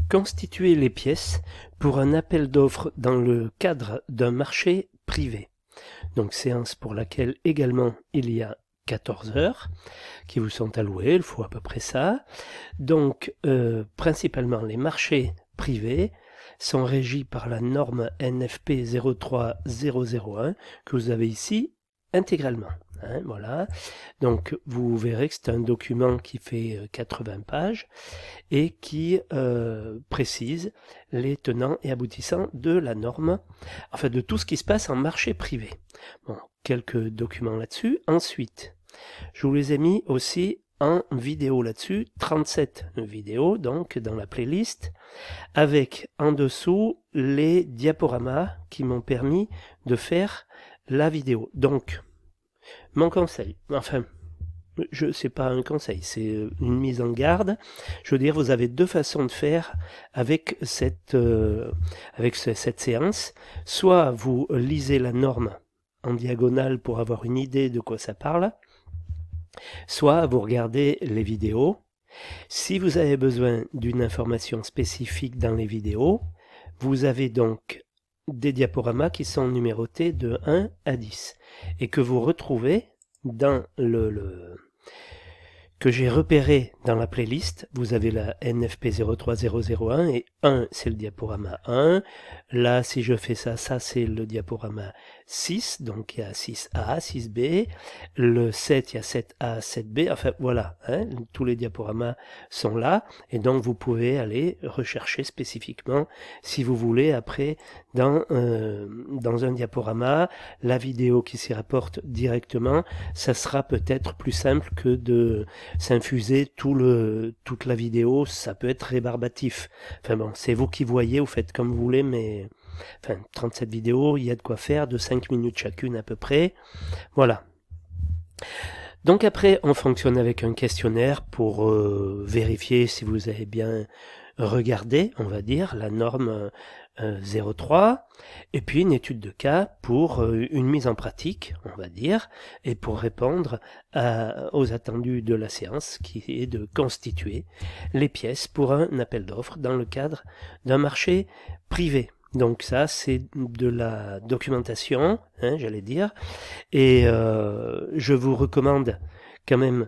Constituer les pièces pour un appel d'offres dans le cadre d'un marché privé. Donc séance pour laquelle également il y a 14 heures qui vous sont allouées, il faut à peu près ça. Donc principalement les marchés privés sont régis par la norme NFP 03001 que vous avez ici intégralement. Voilà. Donc vous verrez que c'est un document qui fait 80 pages et qui précise les tenants et aboutissants de la norme, enfin de tout ce qui se passe en marché privé. Bon, quelques documents là-dessus. Ensuite, je vous les ai mis aussi en vidéo là-dessus, 37 vidéos donc dans la playlist, avec en dessous les diaporamas qui m'ont permis de faire la vidéo. Donc, mon conseil, enfin, c'est pas un conseil, c'est une mise en garde. Je veux dire, vous avez deux façons de faire avec cette séance. Soit vous lisez la norme en diagonale pour avoir une idée de quoi ça parle, soit vous regardez les vidéos. Si vous avez besoin d'une information spécifique dans les vidéos, vous avez donc des diaporamas qui sont numérotés de 1 à 10 et que vous retrouvez dans que j'ai repéré dans la playlist. Vous avez la NFP 03001 et 1 c'est le diaporama 1. Là si je fais ça, ça c'est le diaporama 6, donc il y a 6A, 6B, le 7 il y a 7A, 7B, enfin voilà, tous les diaporamas sont là et donc vous pouvez aller rechercher spécifiquement si vous voulez après dans un diaporama la vidéo qui s'y rapporte directement. Ça sera peut-être plus simple que de s'infuser toute la vidéo, ça peut être rébarbatif. Enfin bon, c'est vous qui voyez, vous faites comme vous voulez, mais enfin 37 vidéos, il y a de quoi faire, de 5 minutes chacune à peu près. Voilà. Donc après, on fonctionne avec un questionnaire pour vérifier si vous avez bien regardé, on va dire, la norme 03, et puis une étude de cas pour une mise en pratique, on va dire, et pour répondre aux attendus de la séance, qui est de constituer les pièces pour un appel d'offres dans le cadre d'un marché privé. Donc ça, c'est de la documentation, j'allais dire, et je vous recommande quand même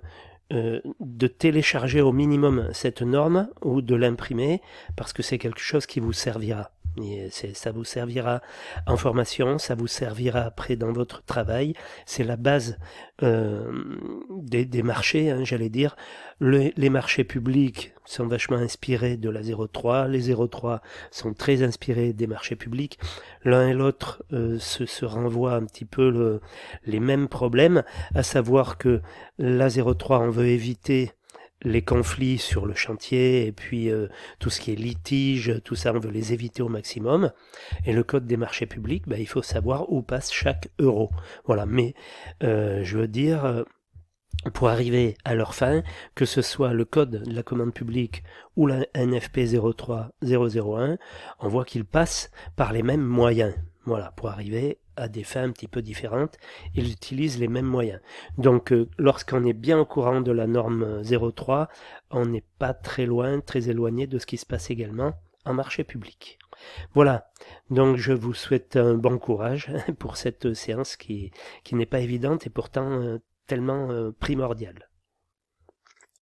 de télécharger au minimum cette norme ou de l'imprimer parce que c'est quelque chose qui vous servira. Ça vous servira en formation, ça vous servira après dans votre travail. C'est la base des marchés, j'allais dire. Les marchés publics sont vachement inspirés de la 03. Les 03 sont très inspirés des marchés publics. L'un et l'autre se renvoient un petit peu les mêmes problèmes, à savoir que la 03, on veut éviter les conflits sur le chantier et puis tout ce qui est litige, tout ça on veut les éviter au maximum. Et le code des marchés publics, il faut savoir où passe chaque euro. Voilà, mais je veux dire, pour arriver à leur fin, que ce soit le code de la commande publique ou la NFP 03001, on voit qu'ils passent par les mêmes moyens. Voilà, pour arriver à des fins un petit peu différentes, ils utilisent les mêmes moyens. Donc lorsqu'on est bien au courant de la norme 03, on n'est pas très loin, très éloigné de ce qui se passe également en marché public. Voilà, donc je vous souhaite un bon courage pour cette séance qui n'est pas évidente et pourtant tellement primordiale.